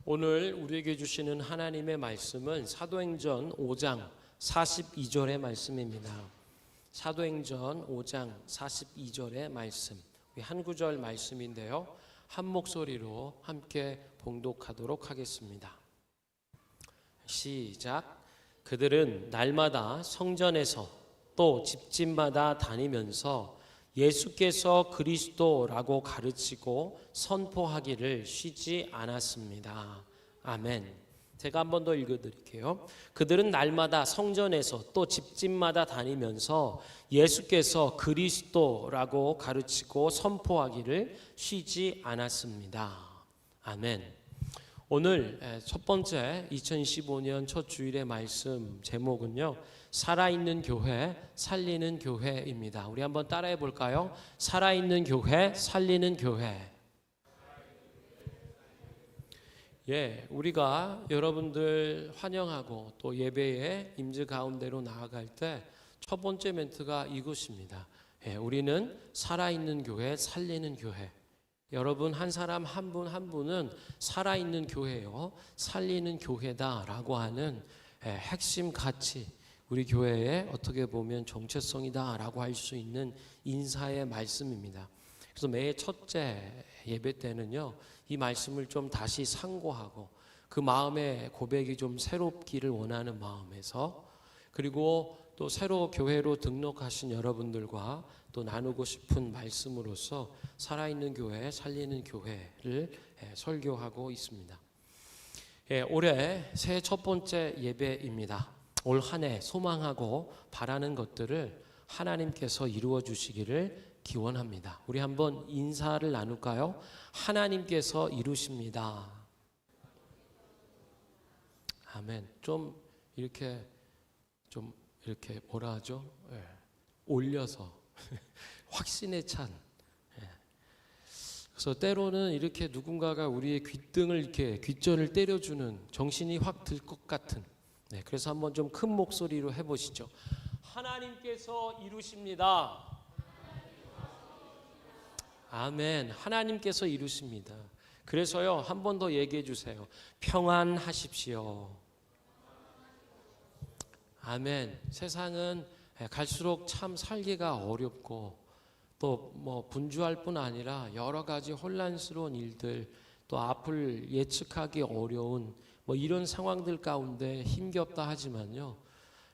오늘 우리에게 주시는 하나님의 말씀은 사도행전 5장 42절의 말씀입니다. 사도행전 5장 42절의 말씀, 한 구절 말씀인데요, 한 목소리로 함께 봉독하도록 하겠습니다. 시작. 그들은 날마다 성전에서 또 집집마다 다니면서 예수께서 그리스도라고 가르치고 선포하기를 쉬지 않았습니다. 아멘. 제가 한 번 더 읽어드릴게요. 그들은 날마다 성전에서 또 집집마다 다니면서 예수께서 그리스도라고 가르치고 선포하기를 쉬지 않았습니다. 아멘. 오늘 첫 번째 2025년 첫 주일의 말씀 제목은요, 살아있는 교회, 살리는 교회입니다. 우리 한번 따라해 볼까요? 살아있는 교회, 살리는 교회. 우리가 여러분들 환영하고 또 예배의 임재 가운데로 나아갈 때 첫 번째 멘트가 이것입니다. 우리는 살아있는 교회, 살리는 교회. 여러분 한 사람 한 분 한 분은 살아있는 교회요, 살리는 교회다라고 하는 핵심 가치, 우리 교회의 어떻게 보면 정체성이다라고 할 수 있는 인사의 말씀입니다. 그래서 매 첫째 예배 때는요, 이 말씀을 좀 다시 상고하고 그 마음의 고백이 좀 새롭기를 원하는 마음에서, 그리고 또 새로 교회로 등록하신 여러분들과 또 나누고 싶은 말씀으로서 살아있는 교회, 살리는 교회를 설교하고 있습니다. 올해 새해 첫 번째 예배입니다. 올 한 해 소망하고 바라는 것들을 하나님께서 이루어 주시기를 기원합니다. 우리 한번 인사를 나눌까요? 하나님께서 이루십니다. 아멘. 좀 이렇게 뭐라 하죠? 올려서 확신에 찬. 그래서 때로는 이렇게 누군가가 우리의 귓등을 이렇게 귓전을 때려주는, 정신이 확 들 것 같은. 그래서 한번 좀 큰 목소리로 해보시죠. 하나님께서 이루십니다. 아멘. 하나님께서 이루십니다. 그래서요, 한 번 더 얘기해 주세요. 평안하십시오. 아멘. 세상은 갈수록 참 살기가 어렵고 또 분주할 뿐 아니라 여러 가지 혼란스러운 일들, 또 앞을 예측하기 어려운 이런 상황들 가운데 힘겹다 하지만요,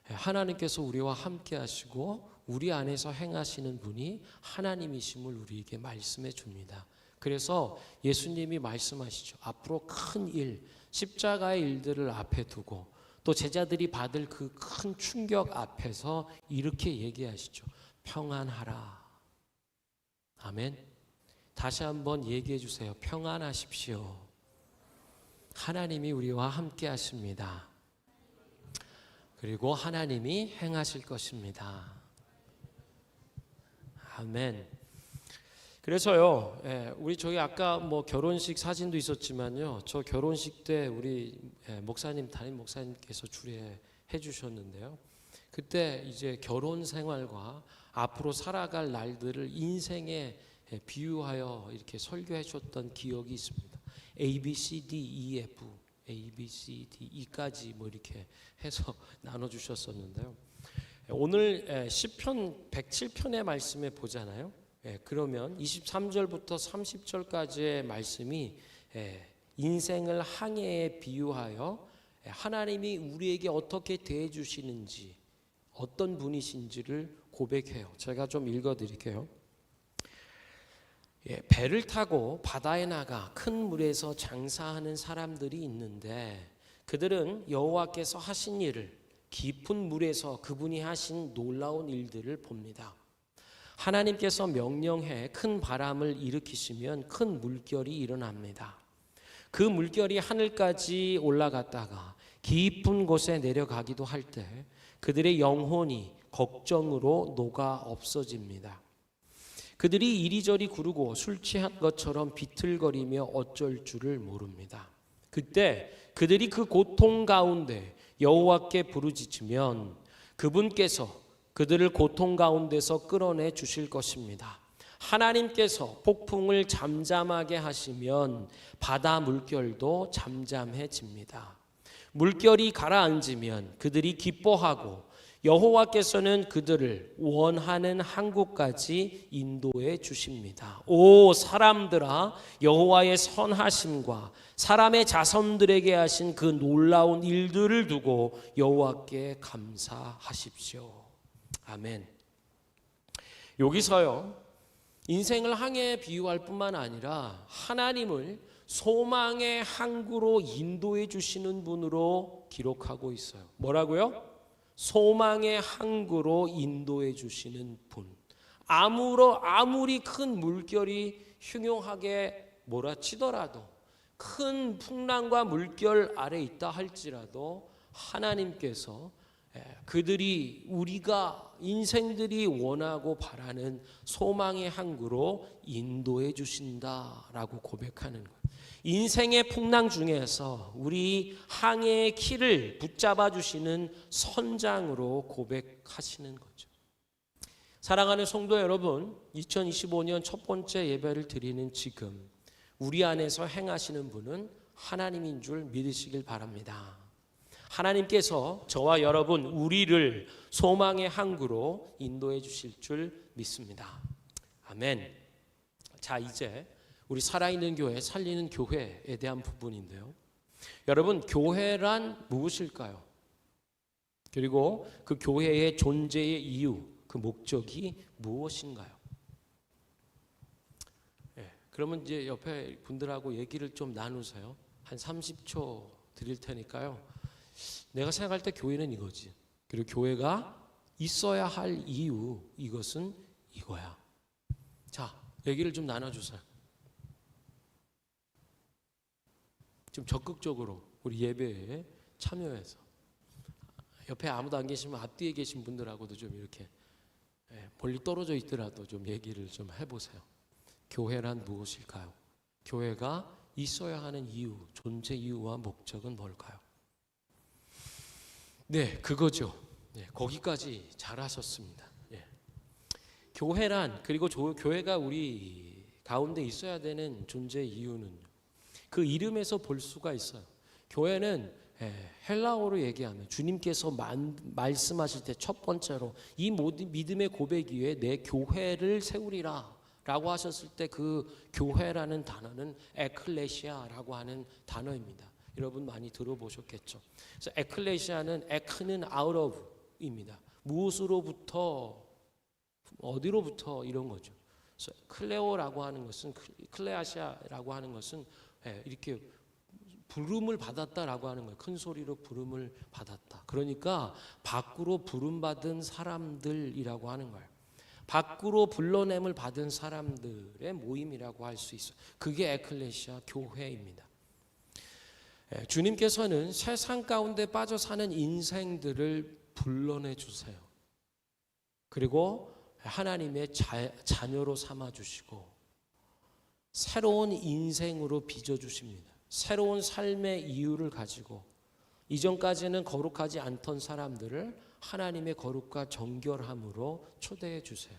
하나님께서 우리와 함께 하시고 우리 안에서 행하시는 분이 하나님이심을 우리에게 말씀해 줍니다. 그래서 예수님이 말씀하시죠. 앞으로 큰 일, 십자가의 일들을 앞에 두고 또 제자들이 받을 그 큰 충격 앞에서 이렇게 얘기하시죠. 평안하라. 아멘. 다시 한번 얘기해 주세요. 평안하십시오. 하나님이 우리와 함께 하십니다. 그리고 하나님이 행하실 것입니다. 아멘. 그래서요, 저희 아까 결혼식 사진도 있었지만요, 저 결혼식 때 우리 목사님, 담임 목사님께서 주례해 주셨는데요, 그때 이제 결혼 생활과 앞으로 살아갈 날들을 인생에 비유하여 이렇게 설교해 줬던 기억이 있습니다. A, B, C, D, E, F, A, B, C, D, E까지 이렇게 해서 나눠주셨었는데요. 오늘 시편 107편의 말씀에 보잖아요. 그러면 23절부터 30절까지의 말씀이 인생을 항해에 비유하여 하나님이 우리에게 어떻게 대해 주시는지, 어떤 분이신지를 고백해요. 제가 좀 읽어드릴게요. 배를 타고 바다에 나가 큰 물에서 장사하는 사람들이 있는데, 그들은 여호와께서 하신 일을, 깊은 물에서 그분이 하신 놀라운 일들을 봅니다. 하나님께서 명령해 큰 바람을 일으키시면 큰 물결이 일어납니다. 그 물결이 하늘까지 올라갔다가 깊은 곳에 내려가기도 할 때 그들의 영혼이 걱정으로 녹아 없어집니다. 그들이 이리저리 구르고 술 취한 것처럼 비틀거리며 어쩔 줄을 모릅니다. 그때 그들이 그 고통 가운데 여호와께 부르짖으면 그분께서 그들을 고통 가운데서 끌어내 주실 것입니다. 하나님께서 폭풍을 잠잠하게 하시면 바다 물결도 잠잠해집니다. 물결이 가라앉으면 그들이 기뻐하고 여호와께서는 그들을 원하는 항구까지 인도해 주십니다. 오 사람들아, 여호와의 선하심과 사람의 자손들에게 하신 그 놀라운 일들을 두고 여호와께 감사하십시오. 아멘. 여기서요, 인생을 항해에 비유할 뿐만 아니라 하나님을 소망의 항구로 인도해 주시는 분으로 기록하고 있어요. 뭐라고요? 소망의 항구로 인도해 주시는 분. 아무리 큰 물결이 흉흉하게 몰아치더라도, 큰 풍랑과 물결 아래 있다 할지라도 하나님께서 우리가 인생들이 원하고 바라는 소망의 항구로 인도해 주신다라고 고백하는 거예요. 인생의 풍랑 중에서 우리 항해의 키를 붙잡아 주시는 선장으로 고백하시는 거죠. 사랑하는 성도 여러분, 2025년 첫 번째 예배를 드리는 지금 우리 안에서 행하시는 분은 하나님인 줄 믿으시길 바랍니다. 하나님께서 저와 여러분 우리를 소망의 항구로 인도해 주실 줄 믿습니다. 아멘. 자, 이제 우리 살아있는 교회, 살리는 교회에 대한 부분인데요. 여러분, 교회란 무엇일까요? 그리고 그 교회의 존재의 이유, 그 목적이 무엇인가요? 그러면 이제 옆에 분들하고 얘기를 좀 나누세요. 한 30초 드릴 테니까요. 내가 생각할 때 교회는 이거지. 그리고 교회가 있어야 할 이유, 이것은 이거야. 자, 얘기를 좀 나눠주세요. 좀 적극적으로 우리 예배에 참여해서, 옆에 아무도 안 계시면 앞뒤에 계신 분들하고도 좀 이렇게 멀리 떨어져 있더라도 좀 얘기를 좀 해보세요. 교회란 무엇일까요? 교회가 있어야 하는 이유, 존재 이유와 목적은 뭘까요? 네, 그거죠. 네, 거기까지 잘하셨습니다. 교회란, 그리고 교회가 우리 가운데 있어야 되는 존재 이유는 그 이름에서 볼 수가 있어요. 교회는 헬라어로 얘기하면 주님께서 말씀하실 때 첫 번째로 이 모든 믿음의 고백 위에 내 교회를 세우리라 라고 하셨을 때 그 교회라는 단어는 에클레시아라고 하는 단어입니다. 여러분 많이 들어보셨겠죠. 그래서 에클레시아는 에크는 out of입니다. 무엇으로부터, 어디로부터, 이런 거죠. 그래서 클레오라고 하는 것은, 클레아시아라고 하는 것은 이렇게 부름을 받았다라고 하는 거예요. 큰 소리로 부름을 받았다. 그러니까 밖으로 부름받은 사람들이라고 하는 거예요. 밖으로 불러냄을 받은 사람들의 모임이라고 할 수 있어요. 그게 에클레시아, 교회입니다. 주님께서는 세상 가운데 빠져 사는 인생들을 불러내 주세요. 그리고 하나님의 자녀로 삼아 주시고 새로운 인생으로 빚어 주십니다. 새로운 삶의 이유를 가지고 이전까지는 거룩하지 않던 사람들을 하나님의 거룩과 정결함으로 초대해 주세요.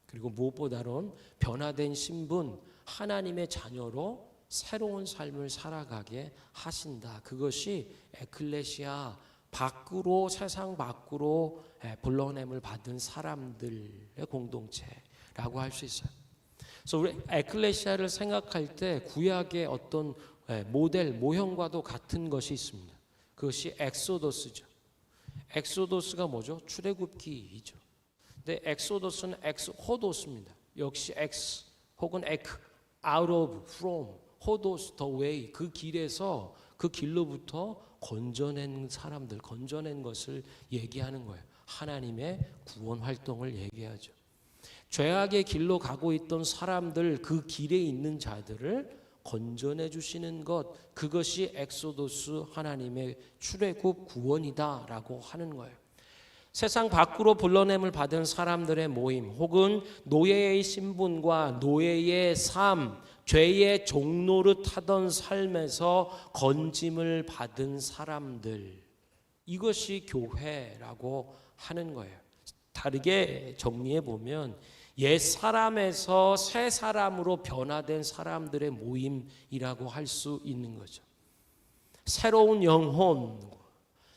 그리고 무엇보다는 변화된 신분, 하나님의 자녀로 새로운 삶을 살아가게 하신다. 그것이 에클레시아, 밖으로, 세상 밖으로 불러냄을 받은 사람들의 공동체라고 할 수 있어요. 그래서 우리 에클레시아를 생각할 때 구약의 어떤 모델, 모형과도 같은 것이 있습니다. 그것이 엑소더스죠. 엑소더스가 뭐죠? 출애굽기이죠. 근데 엑소더스는 호도스입니다. 역시 엑스 혹은 에크, out of, from, 호도스, the way, 그 길에서, 그 길로부터 건져낸 사람들, 건져낸 것을 얘기하는 거예요. 하나님의 구원 활동을 얘기하죠. 죄악의 길로 가고 있던 사람들, 그 길에 있는 자들을 건져내 주시는 것, 그것이 엑소도스, 하나님의 출애굽 구원이다라고 하는 거예요. 세상 밖으로 불러냄을 받은 사람들의 모임, 혹은 노예의 신분과 노예의 삶, 죄의 종노릇 하던 삶에서 건짐을 받은 사람들, 이것이 교회라고 하는 거예요. 다르게 정리해 보면 옛 사람에서 새 사람으로 변화된 사람들의 모임이라고 할 수 있는 거죠. 새로운 영혼,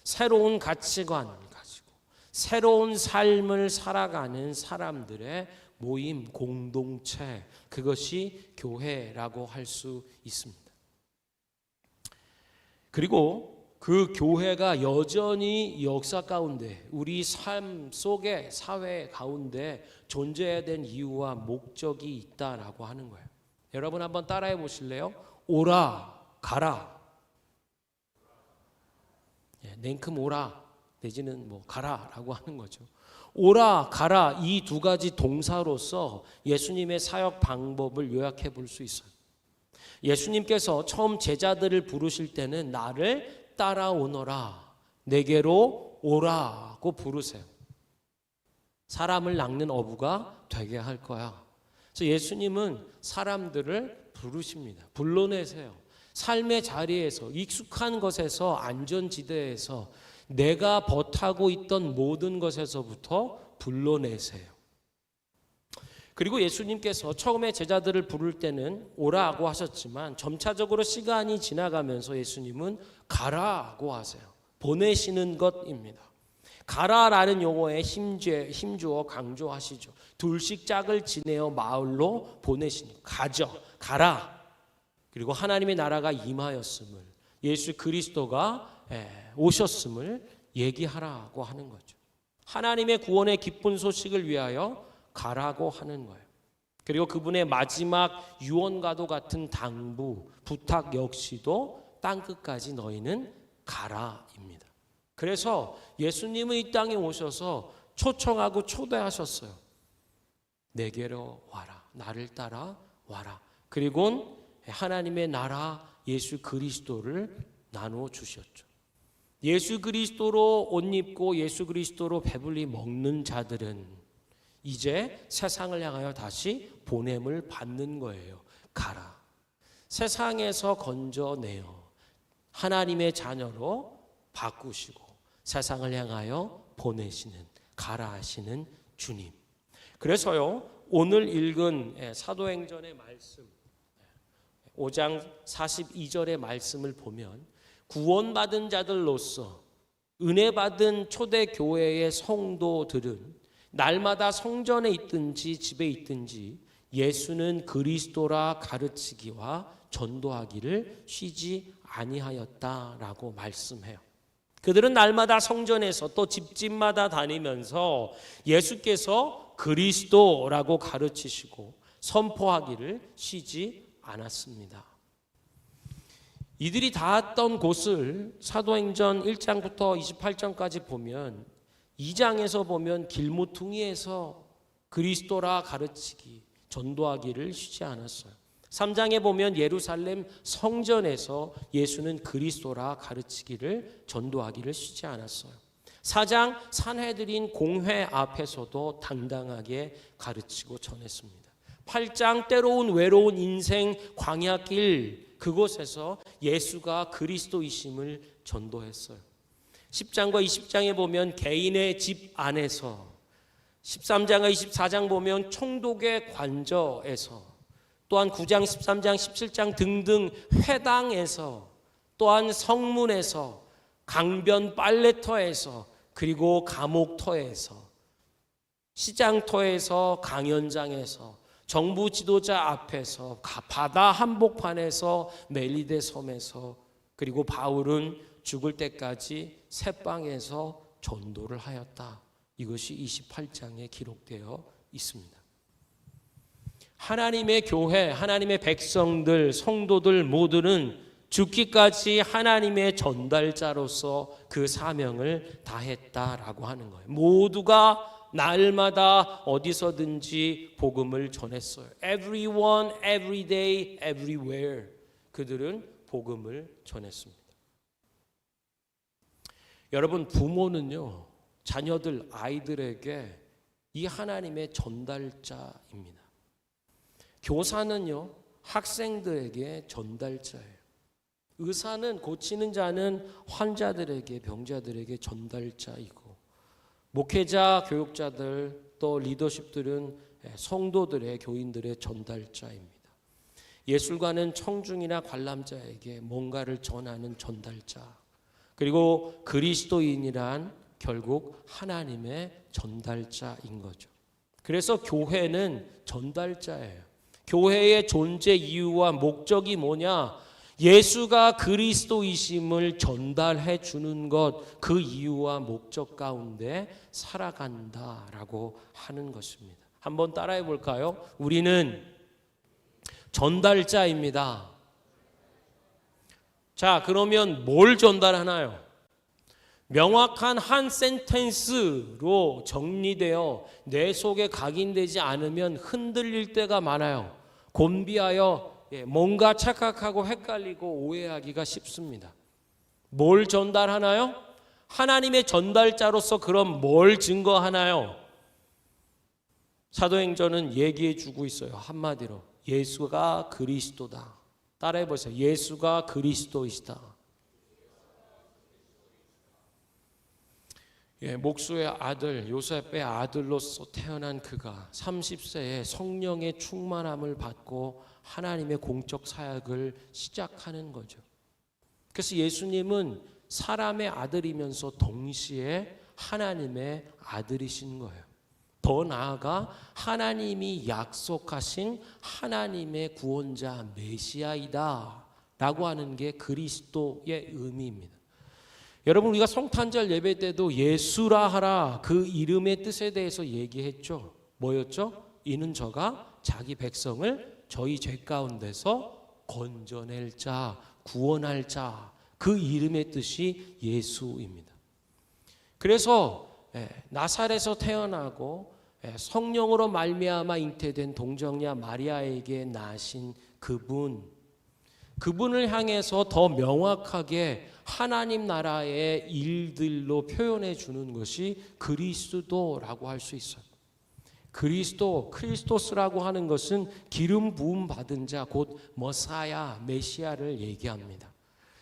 새로운 가치관 가지고 새로운 삶을 살아가는 사람들의 모임, 공동체, 그것이 교회라고 할 수 있습니다. 그리고 그 교회가 여전히 역사 가운데, 우리 삶 속에, 사회 가운데 존재해야 된 이유와 목적이 있다라고 하는 거예요. 여러분 한번 따라해 보실래요? 오라, 가라. 냉큼 오라 내지는 뭐 가라라고 하는 거죠. 오라, 가라, 이 두 가지 동사로서 예수님의 사역 방법을 요약해 볼 수 있어요. 예수님께서 처음 제자들을 부르실 때는 나를 따라오너라, 내게로 오라고 부르세요. 사람을 낚는 어부가 되게 할 거야. 그래서 예수님은 사람들을 부르십니다. 불러내세요. 삶의 자리에서, 익숙한 것에서, 안전지대에서, 내가 버타고 있던 모든 것에서부터 불러내세요. 그리고 예수님께서 처음에 제자들을 부를 때는 오라고 하셨지만 점차적으로 시간이 지나가면서 예수님은 가라고 하세요. 보내시는 것입니다. 가라라는 용어에 힘주어 강조하시죠. 둘씩 짝을 지내어 마을로 보내시는, 가죠, 가라. 그리고 하나님의 나라가 임하였음을, 예수 그리스도가 오셨음을 얘기하라고 하는 거죠. 하나님의 구원의 기쁜 소식을 위하여 가라고 하는 거예요. 그리고 그분의 마지막 유언과도 같은 당부, 부탁 역시도 땅끝까지 너희는 가라입니다. 그래서 예수님은 이 땅에 오셔서 초청하고 초대하셨어요. 내게로 와라, 나를 따라 와라. 그리고 하나님의 나라 예수 그리스도를 나누어 주셨죠. 예수 그리스도로 옷 입고 예수 그리스도로 배불리 먹는 자들은 이제 세상을 향하여 다시 보냄을 받는 거예요. 가라. 세상에서 건져내어 하나님의 자녀로 바꾸시고 세상을 향하여 보내시는, 가라 하시는 주님. 그래서요, 오늘 읽은 사도행전의 말씀, 5장 42절의 말씀을 보면 구원받은 자들로서 은혜 받은 초대교회의 성도들은 날마다 성전에 있든지 집에 있든지 예수는 그리스도라 가르치기와 전도하기를 쉬지 아니하였다라고 말씀해요. 그들은 날마다 성전에서 또 집집마다 다니면서 예수께서 그리스도라고 가르치시고 선포하기를 쉬지 않았습니다. 이들이 닿았던 곳을 사도행전 1장부터 28장까지 보면, 2장에서 보면 길모퉁이에서 그리스도라 가르치기, 전도하기를 쉬지 않았어요. 3장에 보면 예루살렘 성전에서 예수는 그리스도라 가르치기를, 전도하기를 쉬지 않았어요. 4장 산헤드린 공회 앞에서도 당당하게 가르치고 전했습니다. 8장 때로운 외로운 인생 광야길, 그곳에서 예수가 그리스도이심을 전도했어요. 10장과 20장에 보면 개인의 집 안에서, 13장과 24장 보면 총독의 관저에서, 또한 9장, 13장, 17장 등등 회당에서, 또한 성문에서, 강변 빨래터에서, 그리고 감옥터에서, 시장터에서, 강연장에서, 정부 지도자 앞에서, 바다 한복판에서, 멜리데 섬에서, 그리고 바울은 죽을 때까지 새방에서 전도를 하였다. 이것이 28장에 기록되어 있습니다. 하나님의 교회, 하나님의 백성들, 성도들 모두는 죽기까지 하나님의 전달자로서 그 사명을 다했다라고 하는 거예요. 모두가 날마다 어디서든지 복음을 전했어요. Everyone, every day, everywhere. 그들은 복음을 전했습니다. 여러분, 부모는요, 자녀들, 아이들에게 이 하나님의 전달자입니다. 교사는요, 학생들에게 전달자예요. 의사는, 고치는 자는 환자들에게, 병자들에게 전달자이고, 목회자, 교육자들, 또 리더십들은 성도들의 교인들의 전달자입니다. 예술가는 청중이나 관람자에게 뭔가를 전하는 전달자, 그리고 그리스도인이란 결국 하나님의 전달자인 거죠. 그래서 교회는 전달자예요. 교회의 존재 이유와 목적이 뭐냐? 예수가 그리스도이심을 전달해 주는 것, 그 이유와 목적 가운데 살아간다라고 하는 것입니다. 한번 따라해 볼까요? 우리는 전달자입니다. 자, 그러면 뭘 전달하나요? 명확한 한 센텐스로 정리되어 내 속에 각인되지 않으면 흔들릴 때가 많아요. 곤비하여 뭔가 착각하고 헷갈리고 오해하기가 쉽습니다. 뭘 전달하나요? 하나님의 전달자로서 그럼 뭘 증거하나요? 사도행전은 얘기해 주고 있어요. 한마디로 예수가 그리스도다. 따라해 보세요. 예수가 그리스도이시다. 목수의 아들 요셉의 아들로서 태어난 그가 30세에 성령의 충만함을 받고 하나님의 공적 사역을 시작하는 거죠. 그래서 예수님은 사람의 아들이면서 동시에 하나님의 아들이신 거예요. 더 나아가 하나님이 약속하신 하나님의 구원자 메시아이다 라고 하는 게 그리스도의 의미입니다. 여러분, 우리가 성탄절 예배 때도 예수라 하라, 그 이름의 뜻에 대해서 얘기했죠. 뭐였죠? 이는 저가 자기 백성을 저희 죄 가운데서 건져낼 자, 구원할 자, 그 이름의 뜻이 예수입니다. 그래서 나사렛에서 태어나고 성령으로 말미암아 잉태된 동정녀 마리아에게 나신 그분을 향해서 더 명확하게 하나님 나라의 일들로 표현해 주는 것이 그리스도라고 할 수 있어요. 크리스토스라고 하는 것은 기름 부음 받은 자, 곧 머사야, 메시아를 얘기합니다.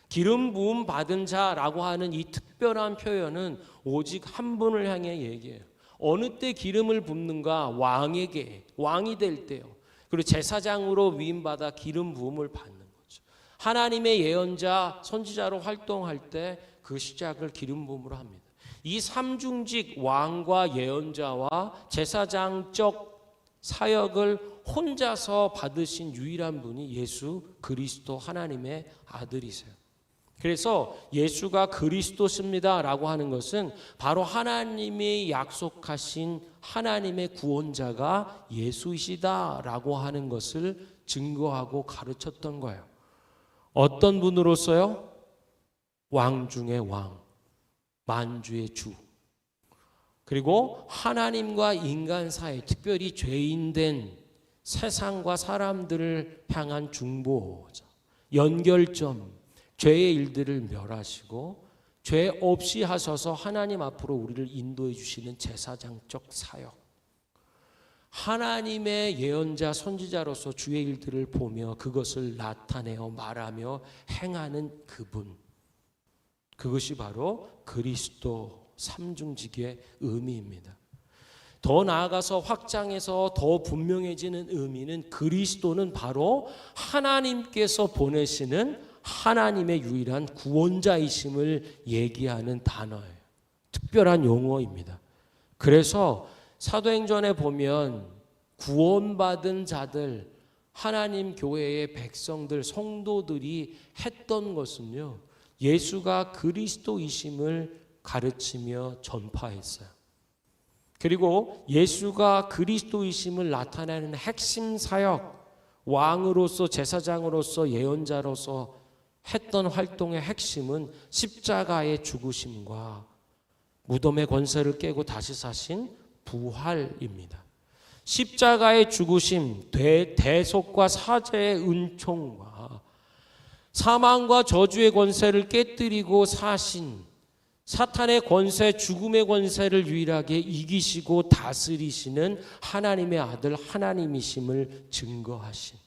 기름 부음 받은 자라고 하는 이 특별한 표현은 오직 한 분을 향해 얘기해요. 어느 때 기름을 붓는가? 왕에게, 왕이 될 때요. 그리고 제사장으로 위임받아 기름 부음을 받는 거죠. 하나님의 예언자, 선지자로 활동할 때 그 시작을 기름 부음으로 합니다. 이 삼중직 왕과 예언자와 제사장적 사역을 혼자서 받으신 유일한 분이 예수 그리스도 하나님의 아들이세요. 그래서 예수가 그리스도십니다 라고 하는 것은 바로 하나님이 약속하신 하나님의 구원자가 예수이시다 라고 하는 것을 증거하고 가르쳤던 거예요. 어떤 분으로서요? 왕 중의 왕, 만주의 주. 그리고 하나님과 인간 사이, 특별히 죄인된 세상과 사람들을 향한 중보자, 연결점, 죄의 일들을 멸하시고 죄 없이 하셔서 하나님 앞으로 우리를 인도해 주시는 제사장적 사역. 하나님의 예언자 선지자로서 주의 일들을 보며 그것을 나타내어 말하며 행하는 그분. 그것이 바로 그리스도 삼중직의 의미입니다. 더 나아가서 확장해서 더 분명해지는 의미는 그리스도는 바로 하나님께서 보내시는 하나님의 유일한 구원자이심을 얘기하는 단어예요. 특별한 용어입니다. 그래서 사도행전에 보면 구원받은 자들, 하나님 교회의 백성들, 성도들이 했던 것은요, 예수가 그리스도이심을 가르치며 전파했어요. 그리고 예수가 그리스도이심을 나타내는 핵심 사역, 왕으로서, 제사장으로서, 예언자로서 했던 활동의 핵심은 십자가의 죽으심과 무덤의 권세를 깨고 다시 사신 부활입니다. 십자가의 죽으심, 대속과 사죄의 은총과 사망과 저주의 권세를 깨뜨리고 사신, 사탄의 권세, 죽음의 권세를 유일하게 이기시고 다스리시는 하나님의 아들 하나님이심을 증거하신.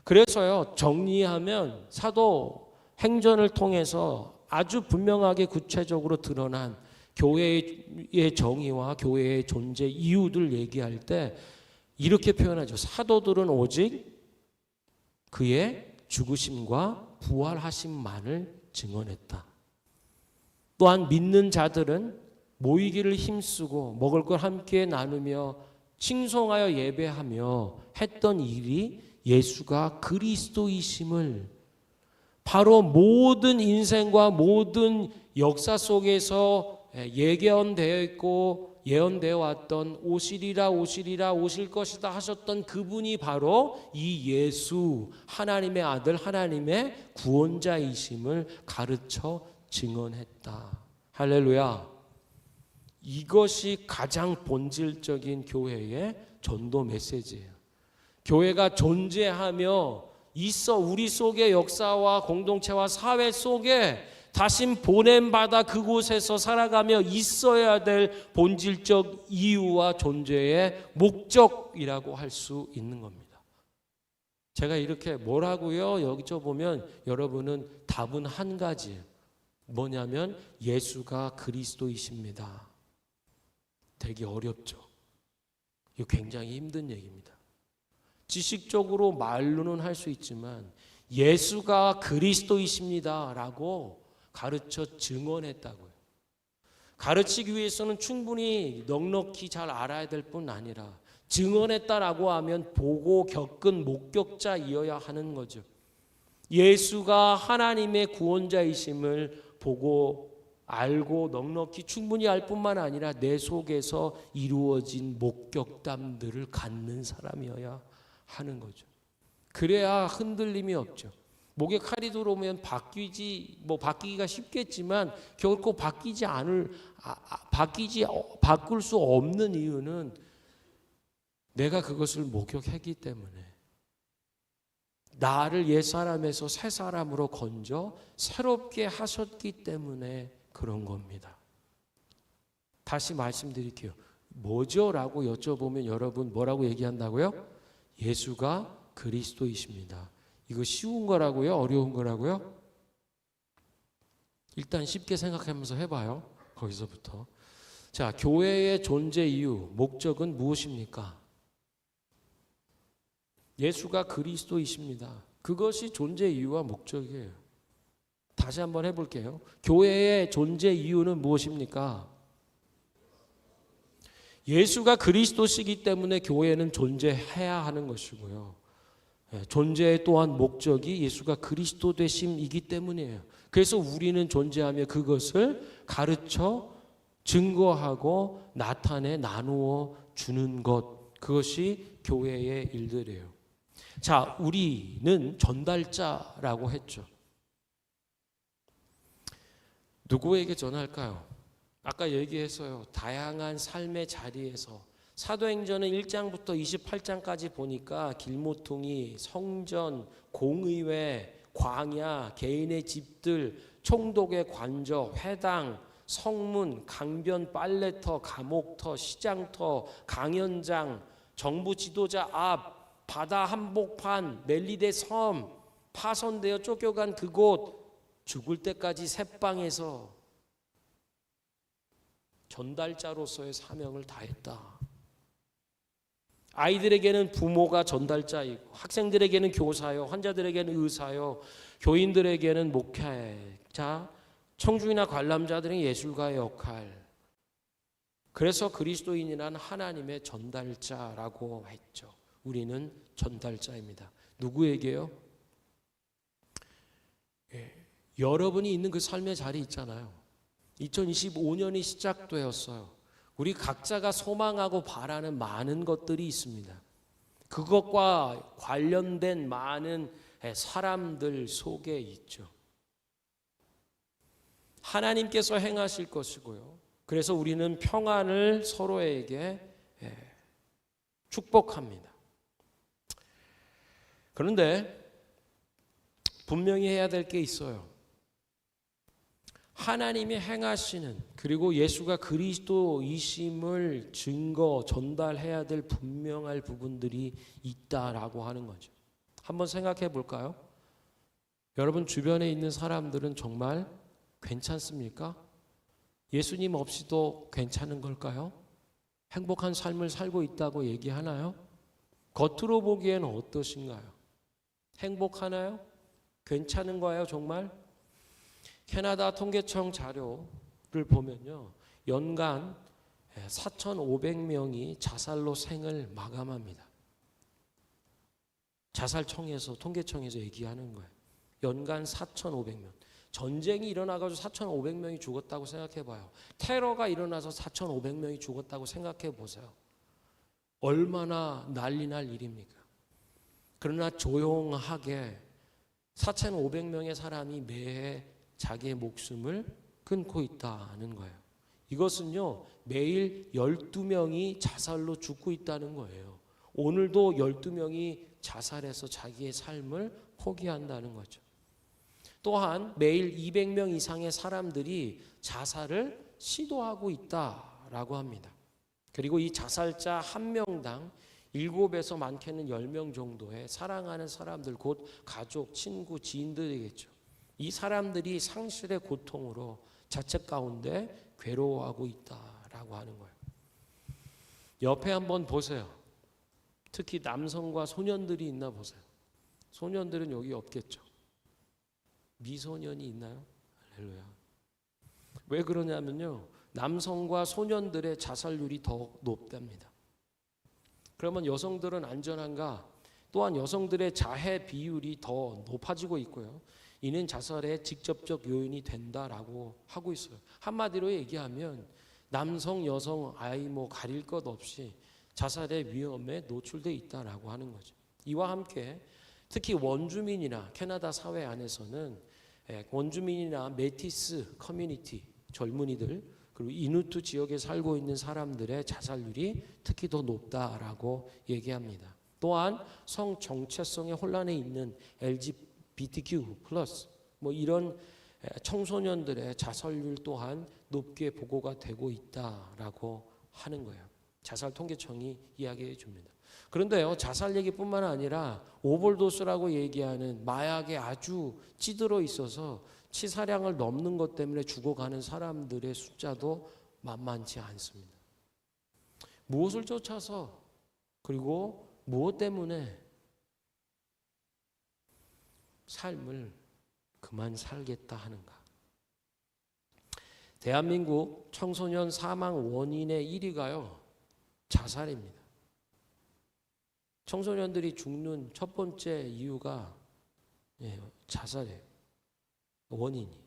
그래서요, 정리하면 사도 행전을 통해서 아주 분명하게 구체적으로 드러난 교회의 정의와 교회의 존재 이유들 얘기할 때 이렇게 표현하죠. 사도들은 오직 그의 죽으심과 부활하심만을 증언했다. 또한 믿는 자들은 모이기를 힘쓰고 먹을 걸 함께 나누며 칭송하여 예배하며 했던 일이 예수가 그리스도이심을 바로 모든 인생과 모든 역사 속에서 예견되어 있고 예언되어 왔던 오시리라 오시리라 오실 것이다 하셨던 그분이 바로 이 예수 하나님의 아들 하나님의 구원자이심을 가르쳐 증언했다. 할렐루야. 이것이 가장 본질적인 교회의 전도 메시지예요. 교회가 존재하며 있어 우리 속의 역사와 공동체와 사회 속에 다신 보냄받아 그곳에서 살아가며 있어야 될 본질적 이유와 존재의 목적이라고 할 수 있는 겁니다. 제가 이렇게 뭐라고요? 여기서 보면 여러분은 답은 한 가지예요. 뭐냐면 예수가 그리스도이십니다. 되게 어렵죠. 이거 굉장히 힘든 얘기입니다. 지식적으로 말로는 할 수 있지만 예수가 그리스도이십니다 라고 가르쳐 증언했다고요. 가르치기 위해서는 충분히 넉넉히 잘 알아야 될 뿐 아니라 증언했다라고 하면 보고 겪은 목격자이어야 하는 거죠. 예수가 하나님의 구원자이심을 보고 알고 넉넉히 충분히 알 뿐만 아니라 내 속에서 이루어진 목격담들을 갖는 사람이어야 하는 거죠. 그래야 흔들림이 없죠. 목에 칼이 들어오면 바뀌기가 쉽겠지만 결코 바꿀 수 없는 이유는 내가 그것을 목격했기 때문에 나를 옛사람에서 새사람으로 건져 새롭게 하셨기 때문에 그런 겁니다. 다시 말씀드릴게요. 뭐죠? 라고 여쭤보면 여러분 뭐라고 얘기한다고요? 예수가 그리스도이십니다. 이거 쉬운 거라고요? 어려운 거라고요? 일단 쉽게 생각하면서 해봐요. 거기서부터. 자, 교회의 존재 이유, 목적은 무엇입니까? 예수가 그리스도이십니다. 그것이 존재 이유와 목적이에요. 다시 한번 해볼게요. 교회의 존재 이유는 무엇입니까? 예수가 그리스도시기 때문에 교회는 존재해야 하는 것이고요. 존재의 또한 목적이 예수가 그리스도 되심이기 때문이에요. 그래서 우리는 존재하며 그것을 가르쳐 증거하고 나타내 나누어 주는 것, 그것이 교회의 일들이에요. 자, 우리는 전달자라고 했죠. 누구에게 전할까요? 아까 얘기했어요. 다양한 삶의 자리에서 사도행전은 1장부터 28장까지 보니까 길모퉁이, 성전, 공의회, 광야, 개인의 집들, 총독의 관저, 회당, 성문, 강변, 빨래터, 감옥터, 시장터, 강연장, 정부 지도자 앞, 바다 한복판, 멜리데 섬, 파손되어 쫓겨간 그곳, 죽을 때까지 새방에서 전달자로서의 사명을 다했다. 아이들에게는 부모가 전달자이고 학생들에게는 교사요, 환자들에게는 의사요, 교인들에게는 목회자, 청중이나 관람자들은 예술가의 역할. 그래서 그리스도인이란 하나님의 전달자라고 했죠. 우리는 전달자입니다. 누구에게요? 여러분이 있는 그 삶의 자리 있잖아요. 2025년이 시작되었어요. 우리 각자가 소망하고 바라는 많은 것들이 있습니다. 그것과 관련된 많은 사람들 속에 있죠. 하나님께서 행하실 것이고요. 그래서 우리는 평안을 서로에게 축복합니다. 그런데 분명히 해야 될 게 있어요. 하나님이 행하시는, 그리고 예수가 그리스도이심을 증거 전달해야 될 분명할 부분들이 있다라고 하는 거죠. 한번 생각해 볼까요? 여러분 주변에 있는 사람들은 정말 괜찮습니까? 예수님 없이도 괜찮은 걸까요? 행복한 삶을 살고 있다고 얘기하나요? 겉으로 보기에는 어떠신가요? 행복하나요? 괜찮은 거예요, 정말? 캐나다 통계청 자료를 보면요, 연간 4,500명이 자살로 생을 마감합니다. 자살청에서, 통계청에서 얘기하는 거예요. 연간 4,500명. 전쟁이 일어나가지고 4,500명이 죽었다고 생각해 봐요. 테러가 일어나서 4,500명이 죽었다고 생각해 보세요. 얼마나 난리 날 일입니까? 그러나 조용하게 4,500명의 사람이 매해 자기의 목숨을 끊고 있다는 거예요. 이것은요, 매일 12명이 자살로 죽고 있다는 거예요. 오늘도 12명이 자살해서 자기의 삶을 포기한다는 거죠. 또한 매일 200명 이상의 사람들이 자살을 시도하고 있다라고 합니다. 그리고 이 자살자 한 명당 7에서 많게는 10명 정도의 사랑하는 사람들, 곧 가족, 친구, 지인들이겠죠. 이 사람들이 상실의 고통으로 자책 가운데 괴로워하고 있다라고 하는 거예요. 옆에 한번 보세요. 특히 남성과 소년들이 있나 보세요. 소년들은 여기 없겠죠. 미소년이 있나요? 할렐루야. 왜 그러냐면요, 남성과 소년들의 자살률이 더 높답니다. 그러면 여성들은 안전한가? 또한 여성들의 자해 비율이 더 높아지고 있고요. 이는 자살의 직접적 요인이 된다라고 하고 있어요. 한마디로 얘기하면 남성, 여성, 아이 가릴 것 없이 자살의 위험에 노출되어 있다라고 하는 거죠. 이와 함께 특히 원주민이나 캐나다 사회 안에서는 원주민이나 메티스 커뮤니티, 젊은이들, 그리고 이누트 지역에 살고 있는 사람들의 자살률이 특히 더 높다라고 얘기합니다. 또한 성 정체성의 혼란에 있는 LGBTQ 플러스 이런 청소년들의 자살률 또한 높게 보고가 되고 있다라고 하는 거예요. 자살 통계청이 이야기해 줍니다. 그런데요, 자살 얘기뿐만 아니라 오버도스라고 얘기하는 마약에 아주 찌들어 있어서 치사량을 넘는 것 때문에 죽어가는 사람들의 숫자도 만만치 않습니다. 무엇을 쫓아서, 그리고 무엇 때문에 삶을 그만 살겠다 하는가? 대한민국 청소년 사망 원인의 1위가요, 자살입니다. 청소년들이 죽는 첫 번째 이유가 자살이에요. 원인이.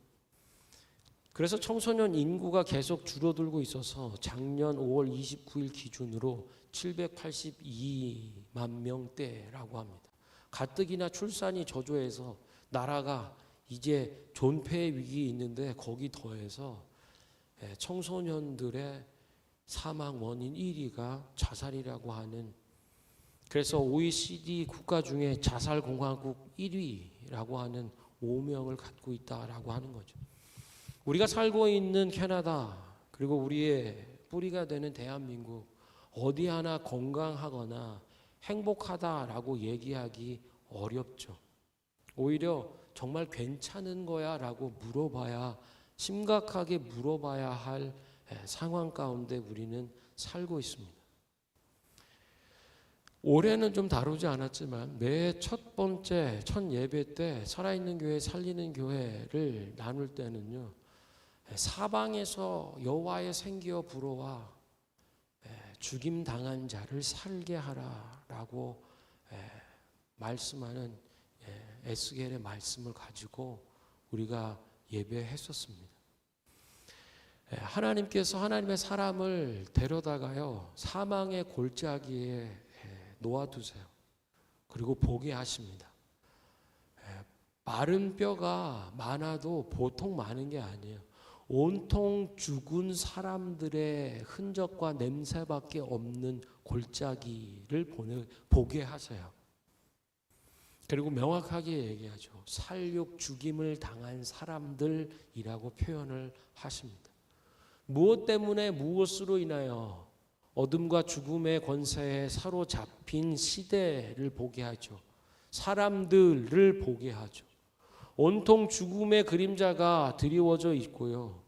그래서 청소년 인구가 계속 줄어들고 있어서 작년 5월 29일 기준으로 782만 명대라고 합니다. 가뜩이나 출산이 저조해서 나라가 이제 존폐의 위기에 있는데 거기 더해서 청소년들의 사망 원인 1위가 자살이라고 하는, 그래서 OECD 국가 중에 자살 공화국 1위라고 하는 오명을 갖고 있다라고 하는 거죠. 우리가 살고 있는 캐나다, 그리고 우리의 뿌리가 되는 대한민국, 어디 하나 건강하거나 행복하다라고 얘기하기 어렵죠. 오히려 정말 괜찮은 거야 라고 물어봐야, 심각하게 물어봐야 할 상황 가운데 우리는 살고 있습니다. 올해는 좀 다루지 않았지만 매 첫 번째 첫 예배 때 살아있는 교회, 살리는 교회를 나눌 때는요, 사방에서 여호와의 생기어 불어와 죽임 당한 자를 살게 하라라고 말씀하는 에스겔의 말씀을 가지고 우리가 예배했었습니다. 하나님께서 하나님의 사람을 데려다가요, 사망의 골짜기에 놓아두세요. 그리고 보게 하십니다. 마른 뼈가 많아도 보통 많은 게 아니에요. 온통 죽은 사람들의 흔적과 냄새밖에 없는 골짜기를 보게 하세요. 그리고 명확하게 얘기하죠. 살육 죽임을 당한 사람들이라고 표현을 하십니다. 무엇 때문에, 무엇으로 인하여 어둠과 죽음의 권세에 사로잡힌 시대를 보게 하죠. 사람들을 보게 하죠. 온통 죽음의 그림자가 드리워져 있고요,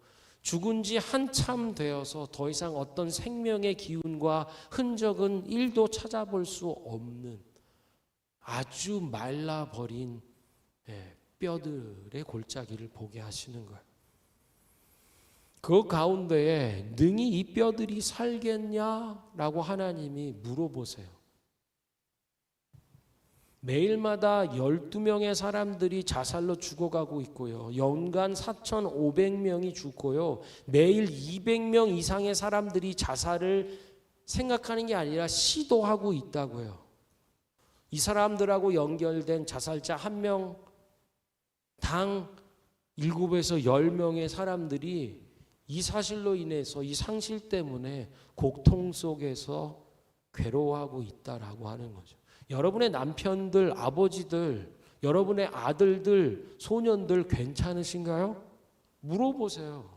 죽은 지 한참 되어서 더 이상 어떤 생명의 기운과 흔적은 1도 찾아볼 수 없는 아주 말라버린 뼈들의 골짜기를 보게 하시는 거예요. 그 가운데에 능히 이 뼈들이 살겠냐라고 하나님이 물어보세요. 매일마다 12명의 사람들이 자살로 죽어가고 있고요. 연간 4,500명이 죽고요. 매일 200명 이상의 사람들이 자살을 생각하는 게 아니라 시도하고 있다고요. 이 사람들하고 연결된 자살자 1명당 7에서 10명의 사람들이 이 사실로 인해서 이 상실 때문에 고통 속에서 괴로워하고 있다라고 하는 거죠. 여러분의 남편들, 아버지들, 여러분의 아들들, 소년들 괜찮으신가요? 물어보세요.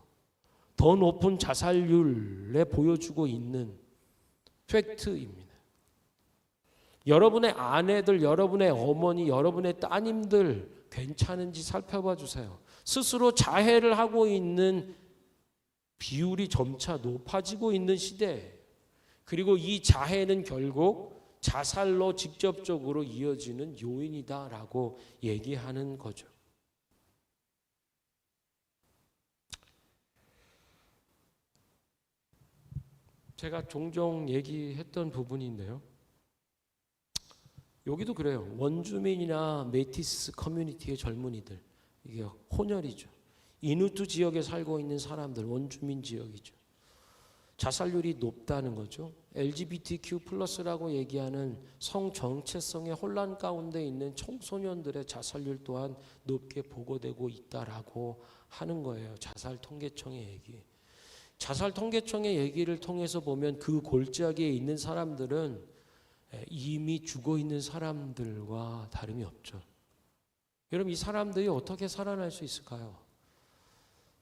더 높은 자살률에 보여주고 있는 팩트입니다. 여러분의 아내들, 여러분의 어머니, 여러분의 따님들 괜찮은지 살펴봐 주세요. 스스로 자해를 하고 있는 비율이 점차 높아지고 있는 시대예요. 그리고 이 자해는 결국 자살로 직접적으로 이어지는 요인이다라고 얘기하는 거죠. 제가 종종 얘기했던 부분인데요. 여기도 그래요. 원주민이나 메티스 커뮤니티의 젊은이들, 이게 혼혈이죠. 이누트 지역에 살고 있는 사람들, 원주민 지역이죠. 자살률이 높다는 거죠. LGBTQ+라고 얘기하는 성 정체성의 혼란 가운데 있는 청소년들의 자살률 또한 높게 보고되고 있다라고 하는 거예요. 자살 통계청의 얘기. 자살 통계청의 얘기를 통해서 보면 그 골짜기에 있는 사람들은 이미 죽어 있는 사람들과 다름이 없죠. 여러분, 이 사람들이 어떻게 살아날 수 있을까요?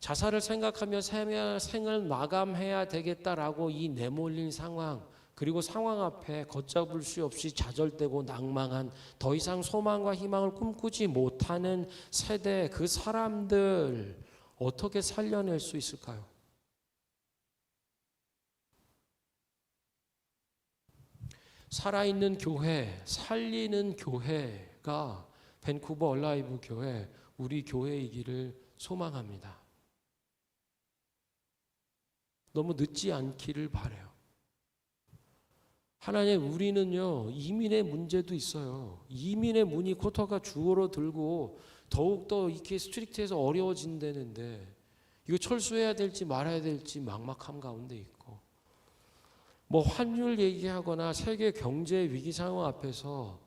자살을 생각하며 생을 마감해야 되겠다라고 이 내몰린 상황, 그리고 상황 앞에 걷잡을 수 없이 좌절되고 낭망한, 더 이상 소망과 희망을 꿈꾸지 못하는 세대, 그 사람들 어떻게 살려낼 수 있을까요? 살아있는 교회, 살리는 교회가 밴쿠버 얼라이브 교회, 우리 교회이기를 소망합니다. 너무 늦지 않기를 바라요. 하나님, 우리는요, 이민의 문제도 있어요. 이민의 문이 쿼터가 주어로 들고 더욱더 이렇게 스트릭트해서 어려워진다는데 이거 철수해야 될지 말아야 될지 막막함 가운데 있고, 뭐 환율 얘기하거나 세계 경제 위기 상황 앞에서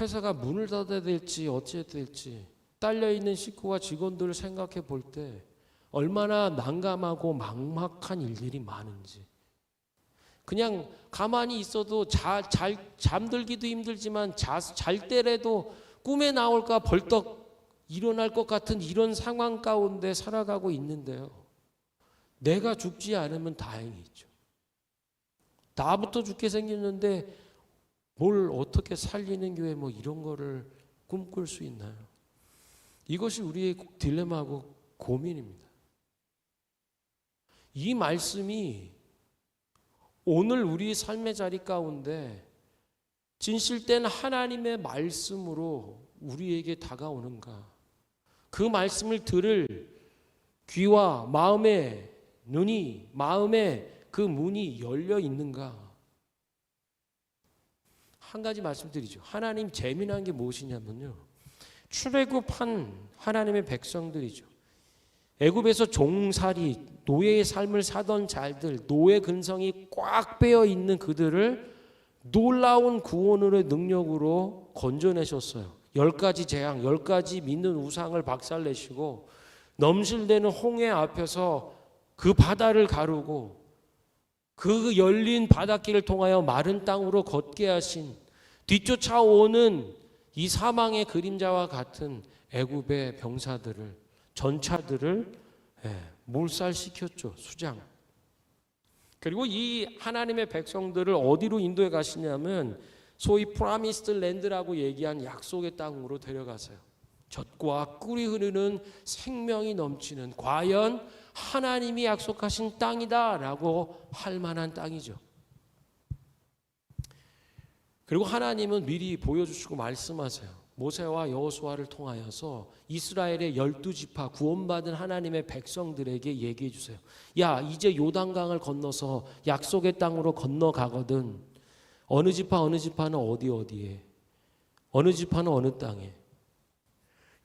회사가 문을 닫아야 될지 어찌해야 될지 딸려있는 식구와 직원들을 생각해 볼 때 얼마나 난감하고 막막한 일들이 많은지, 그냥 가만히 있어도 잠들기도 힘들지만 잘 때라도 꿈에 나올까 벌떡 일어날 것 같은 이런 상황 가운데 살아가고 있는데요. 내가 죽지 않으면 다행이죠. 나부터 죽게 생겼는데 뭘 어떻게 살리는 교회 뭐 이런 거를 꿈꿀 수 있나요? 이것이 우리의 딜레마하고 고민입니다. 이 말씀이 오늘 우리 삶의 자리 가운데 진실된 하나님의 말씀으로 우리에게 다가오는가? 그 말씀을 들을 귀와 마음의 눈이, 마음의 그 문이 열려 있는가? 한 가지 말씀드리죠. 하나님 재미난 게 무엇이냐면요, 출애굽한 하나님의 백성들이죠. 애굽에서 종살이, 노예의 삶을 사던 자들, 노예 근성이 꽉 빼어 있는 그들을 놀라운 구원의 능력으로 건져내셨어요. 10가지 재앙, 10가지 믿는 우상을 박살내시고 넘실대는 홍해 앞에서 그 바다를 가르고 그 열린 바닷길을 통하여 마른 땅으로 걷게 하신, 뒤쫓아오는 이 사망의 그림자와 같은 애굽의 병사들을, 전차들을 몰살시켰죠. 수장. 그리고 이 하나님의 백성들을 어디로 인도해 가시냐면 소위 프라미스드 랜드라고 얘기한 약속의 땅으로 데려가세요. 젖과 꿀이 흐르는 생명이 넘치는, 과연 하나님이 약속하신 땅이다라고 할 만한 땅이죠. 그리고 하나님은 미리 보여주시고 말씀하세요. 모세와 여호수아를 통하여서 이스라엘의 12지파 구원받은 하나님의 백성들에게 얘기해 주세요. 야, 이제 요단강을 건너서 약속의 땅으로 건너가거든. 어느 지파는 어디에, 어느 지파는 어느 땅에.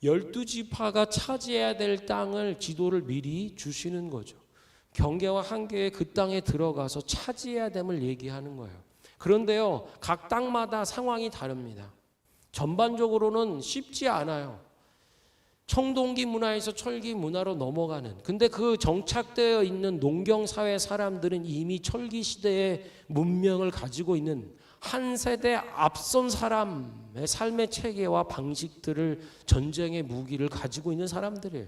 12지파가 차지해야 될 땅을 지도를 미리 주시는 거죠. 경계와 한계의 그 땅에 들어가서 차지해야 됨을 얘기하는 거예요. 그런데요, 각 땅마다 상황이 다릅니다. 전반적으로는 쉽지 않아요. 청동기 문화에서 철기 문화로 넘어가는. 근데 그 정착되어 있는 농경사회 사람들은 이미 철기 시대의 문명을 가지고 있는 한 세대 앞선 사람의 삶의 체계와 방식들을, 전쟁의 무기를 가지고 있는 사람들이에요.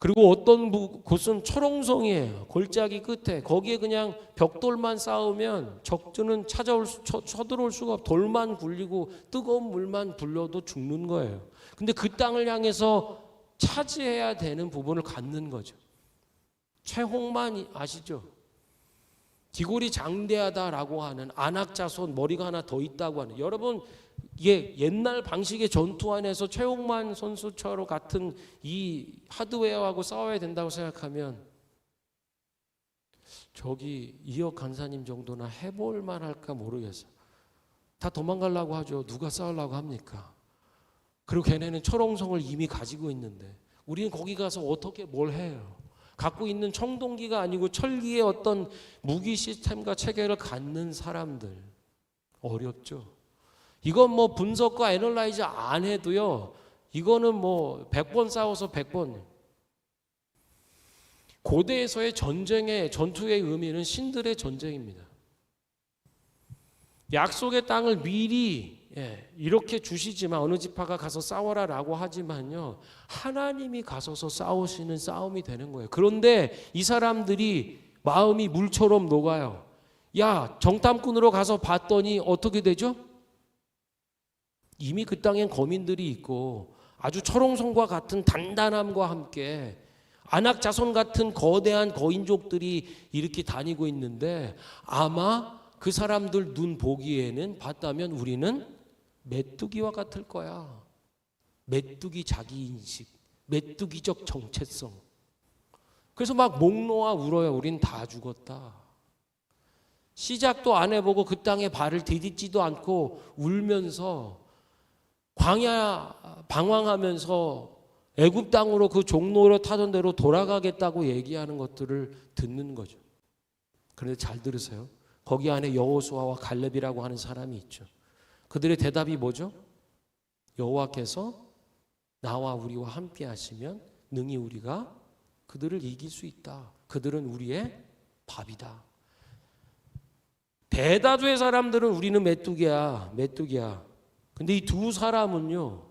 그리고 어떤 곳은 초롱성이에요. 골짜기 끝에. 거기에 그냥 벽돌만 쌓으면 적들은 쳐들어올 수가 없고 돌만 굴리고 뜨거운 물만 불려도 죽는 거예요. 근데 그 땅을 향해서 차지해야 되는 부분을 갖는 거죠. 최홍만 아시죠? 기골이 장대하다라고 하는 안악자손, 머리가 하나 더 있다고 하는. 여러분, 옛날 방식의 전투 안에서 최홍만 선수처럼 같은 이 하드웨어하고 싸워야 된다고 생각하면 저기 이혁 간사님 정도나 해볼 만할까 모르겠어요. 다 도망가려고 하죠. 누가 싸우려고 합니까? 그리고 걔네는 철옹성을 이미 가지고 있는데 우리는 거기 가서 어떻게 뭘 해요? 갖고 있는 청동기가 아니고 철기의 어떤 무기 시스템과 체계를 갖는 사람들. 어렵죠. 이건 뭐 분석과 애널라이즈 안 해도요, 이거는 뭐 100번 싸워서 100번. 고대에서의 전투의 의미는 신들의 전쟁입니다. 약속의 땅을 미리 이렇게 주시지만, 어느 지파가 가서 싸워라라고 하지만요, 하나님이 가서서 싸우시는 싸움이 되는 거예요. 그런데 이 사람들이 마음이 물처럼 녹아요. 야, 정탐꾼으로 가서 봤더니 어떻게 되죠? 이미 그 땅엔 거민들이 있고 아주 철옹성과 같은 단단함과 함께 안악 자손 같은 거대한 거인족들이 이렇게 다니고 있는데, 아마 그 사람들 눈 보기에는 봤다면 우리는 메뚜기와 같을 거야. 메뚜기 자기인식, 메뚜기적 정체성. 그래서 막 목 놓아 울어요. 우린 다 죽었다. 시작도 안 해보고 그 땅에 발을 디딛지도 않고 울면서 광야 방황하면서 애굽 땅으로 그 종로로 타던 대로 돌아가겠다고 얘기하는 것들을 듣는 거죠. 그런데 잘 들으세요. 거기 안에 여호수아와 갈렙이라고 하는 사람이 있죠. 그들의 대답이 뭐죠? 여호와께서 나와 우리와 함께 하시면 능히 우리가 그들을 이길 수 있다. 그들은 우리의 밥이다. 대다수의 사람들은 우리는 메뚜기야. 근데 이 두 사람은요,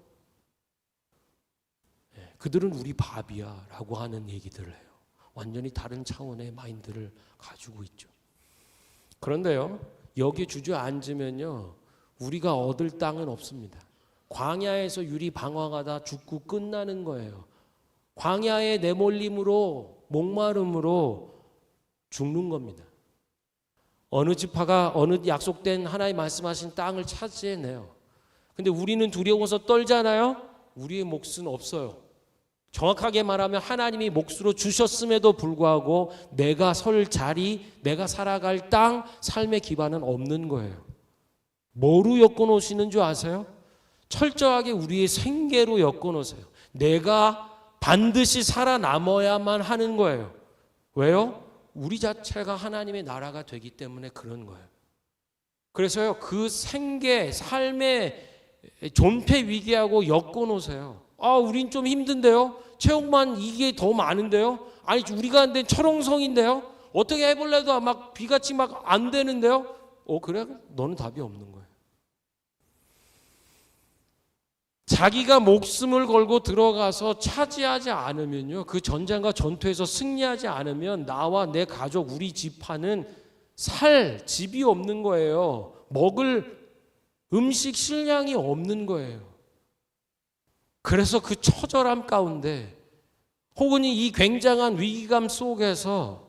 그들은 우리 밥이야 라고 하는 얘기들을 해요. 완전히 다른 차원의 마인드를 가지고 있죠. 그런데요, 여기 주저앉으면요, 우리가 얻을 땅은 없습니다. 광야에서 유리 방황하다 죽고 끝나는 거예요. 광야의 내몰림으로, 목마름으로 죽는 겁니다. 어느 지파가 어느 약속된 하나님 말씀하신 땅을 차지해내요. 근데 우리는 두려워서 떨잖아요. 우리의 몫은 없어요. 정확하게 말하면 하나님이 몫으로 주셨음에도 불구하고 내가 설 자리, 내가 살아갈 땅, 삶의 기반은 없는 거예요. 뭐로 엮어놓으시는 줄 아세요? 철저하게 우리의 생계로 엮어놓으세요. 내가 반드시 살아남아야만 하는 거예요. 왜요? 우리 자체가 하나님의 나라가 되기 때문에 그런 거예요. 그래서요, 그 생계, 삶의 존폐 위기하고 엮어놓으세요. 아, 우린 좀 힘든데요? 체육만 이게 더 많은데요? 아니, 우리가 안 된 철옹성인데요? 어떻게 해볼래도 막 비같이 막 안 되는데요? 그래? 너는 답이 없는 거예요. 자기가 목숨을 걸고 들어가서 차지하지 않으면요, 그 전쟁과 전투에서 승리하지 않으면 나와 내 가족, 우리 집안은 살 집이 없는 거예요. 먹을 음식 식량이 없는 거예요. 그래서 그 처절함 가운데 혹은 이 굉장한 위기감 속에서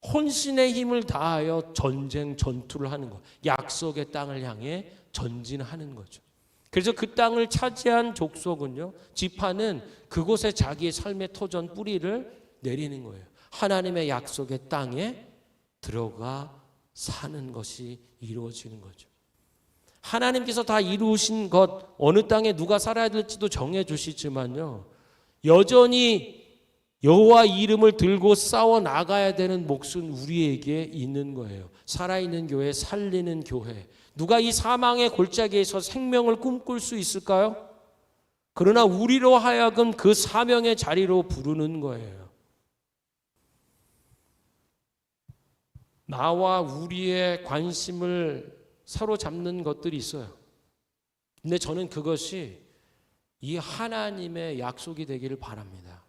혼신의 힘을 다하여 전투를 하는 것, 약속의 땅을 향해 전진하는 거죠. 그래서 그 땅을 차지한 족속은요, 지파는 그곳에 자기의 삶의 터전 뿌리를 내리는 거예요. 하나님의 약속의 땅에 들어가 사는 것이 이루어지는 거죠. 하나님께서 다 이루신 것, 어느 땅에 누가 살아야 될지도 정해 주시지만요, 여전히 여호와 이름을 들고 싸워 나가야 되는 몫은 우리에게 있는 거예요. 살아있는 교회, 살리는 교회. 누가 이 사망의 골짜기에서 생명을 꿈꿀 수 있을까요? 그러나 우리로 하여금 그 사명의 자리로 부르는 거예요. 나와 우리의 관심을 사로잡는 것들이 있어요. 근데 저는 그것이 이 하나님의 약속이 되기를 바랍니다.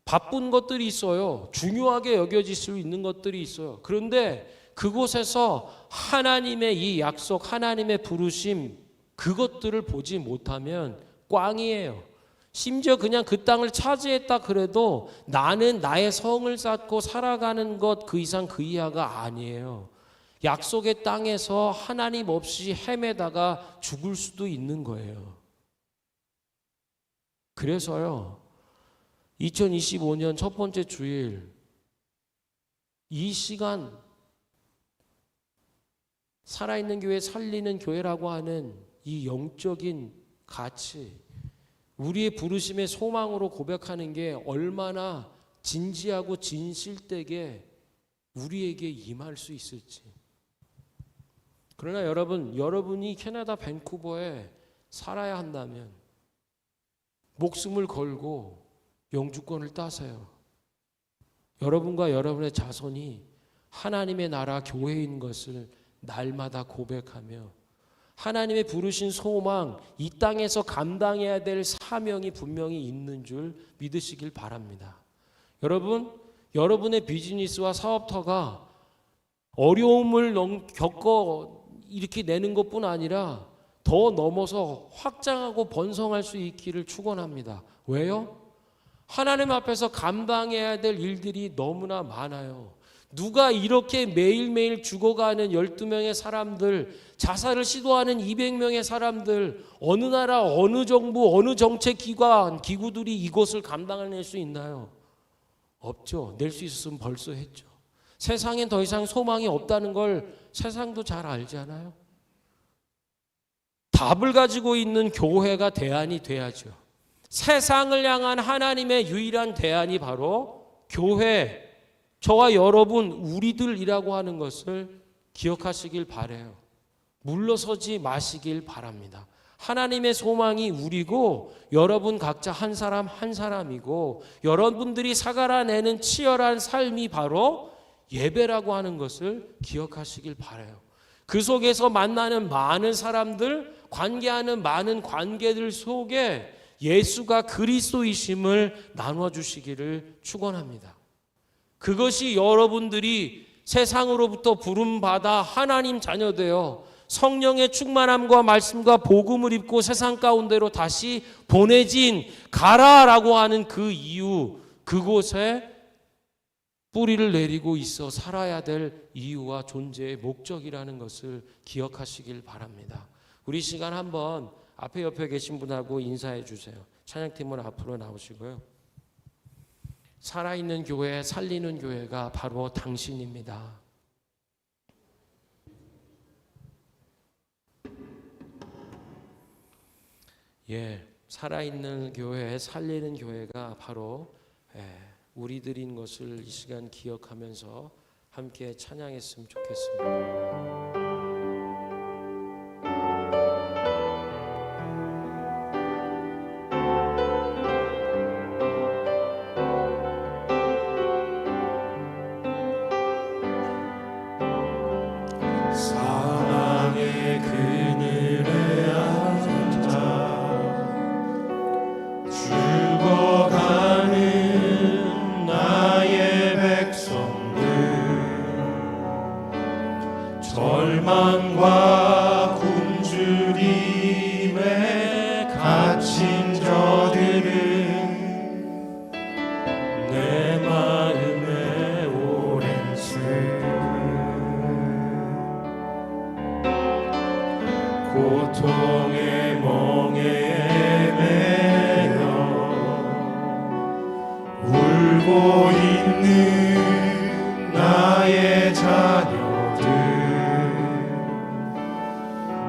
바쁜 것들이 있어요. 중요하게 여겨질 수 있는 것들이 있어요. 그런데 그곳에서 하나님의 이 약속, 하나님의 부르심, 그것들을 보지 못하면 꽝이에요. 심지어 그냥 그 땅을 차지했다 그래도 나는 나의 성을 쌓고 살아가는 것 그 이상 그 이하가 아니에요. 약속의 땅에서 하나님 없이 헤매다가 죽을 수도 있는 거예요. 그래서요, 2025년 첫 번째 주일, 이 시간 살아있는 교회, 살리는 교회라고 하는 이 영적인 가치, 우리의 부르심의 소망으로 고백하는 게 얼마나 진지하고 진실되게 우리에게 임할 수 있을지. 그러나 여러분이 캐나다 밴쿠버에 살아야 한다면 목숨을 걸고 영주권을 따세요. 여러분과 여러분의 자손이 하나님의 나라 교회인 것을 날마다 고백하며 하나님의 부르신 소망, 이 땅에서 감당해야 될 사명이 분명히 있는 줄 믿으시길 바랍니다. 여러분의 비즈니스와 사업터가 어려움을 겪어 이렇게 내는 것뿐 아니라 더 넘어서 확장하고 번성할 수 있기를 축원합니다. 왜요? 하나님 앞에서 감당해야 될 일들이 너무나 많아요. 누가 이렇게 매일매일 죽어가는 12명의 사람들, 자살을 시도하는 200명의 사람들, 어느 나라, 어느 정부, 어느 정책기관, 기구들이 이것을 감당해낼 수 있나요? 없죠. 낼 수 있었으면 벌써 했죠. 세상엔 더 이상 소망이 없다는 걸 세상도 잘 알잖아요. 답을 가지고 있는 교회가 대안이 돼야죠. 세상을 향한 하나님의 유일한 대안이 바로 교회, 저와 여러분, 우리들이라고 하는 것을 기억하시길 바라요. 물러서지 마시길 바랍니다. 하나님의 소망이 우리고 여러분 각자 한 사람 한 사람이고 여러분들이 살아내는 치열한 삶이 바로 예배라고 하는 것을 기억하시길 바라요. 그 속에서 만나는 많은 사람들, 관계하는 많은 관계들 속에 예수가 그리스도이심을 나눠주시기를 축원합니다. 그것이 여러분들이 세상으로부터 부름받아 하나님 자녀되어 성령의 충만함과 말씀과 복음을 입고 세상 가운데로 다시 보내진 가라라고 하는 그 이유, 그곳에 뿌리를 내리고 있어 살아야 될 이유와 존재의 목적이라는 것을 기억하시길 바랍니다. 우리 시간 한번 앞에 옆에 계신 분하고 인사해 주세요. 찬양팀은 앞으로 나오시고요. 살아있는 교회, 살리는 교회가 바로 당신입니다. 살아있는 교회, 살리는 교회가 바로 우리들인 것을 이 시간 기억하면서 함께 찬양했으면 좋겠습니다. 울고 있는 나의 자녀들,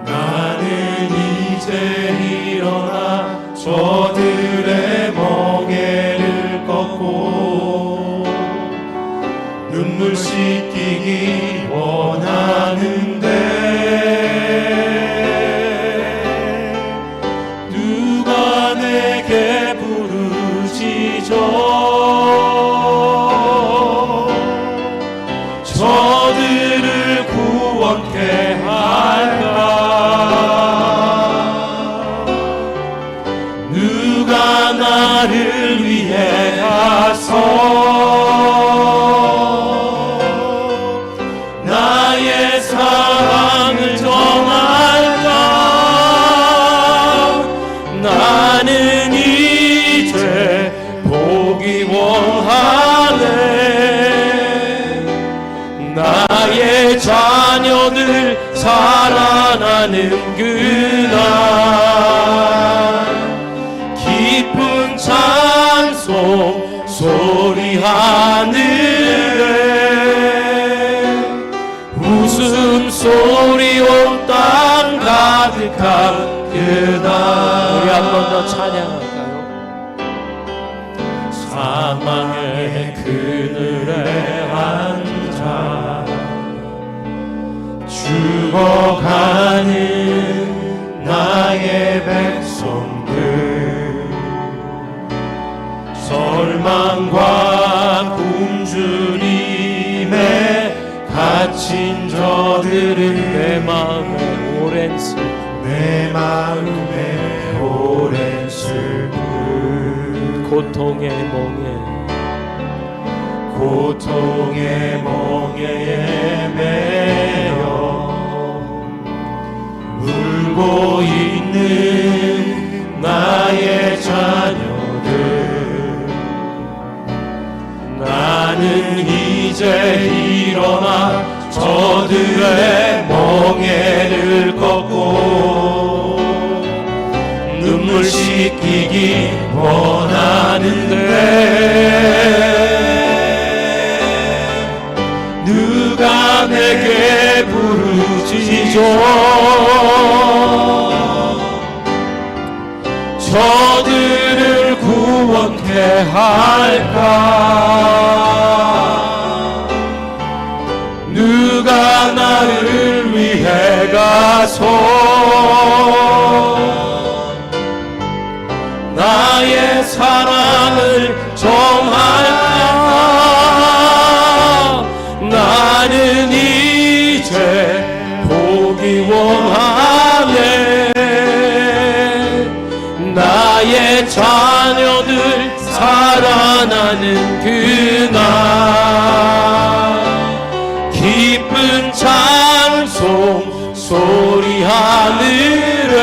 나는 이제 일어나 저들의 멍에를 꺾고 눈물 씻기기 원하는데 누가 내게 부르짖어 저들을 구원케 할까? 누가 나를 위해 가서 나의 사랑을 전할까? 나는 이제 보기 원하네. 나의 자녀들 살아나는 그날 기쁜 찬송 소리 하늘에 웃음소리 온 땅 가득한 그날 우리 한 번 더 찬양할까요? 사망의 그늘에 앉아 죽어가는 나의 백성들 절망과 굶주림에 갇힌 저들은 내 마음에 오랜 슬픔, 내 마음에 오랜 슬픔 고통의 멍에 멍에에 매여 울고 있는 나의 자녀들, 나는 이제 일어나 저들의 멍에를 꺾고 눈물 씻기기 원하는데 누가 내게 부르짖어 저들을 구원케 할까? 누가 나를 위해 가서 나의 사랑을 전할까? 나는 이제 보기 원하네. 나의 자녀들 살아나는 그날 기쁜 찬송 소리 하늘에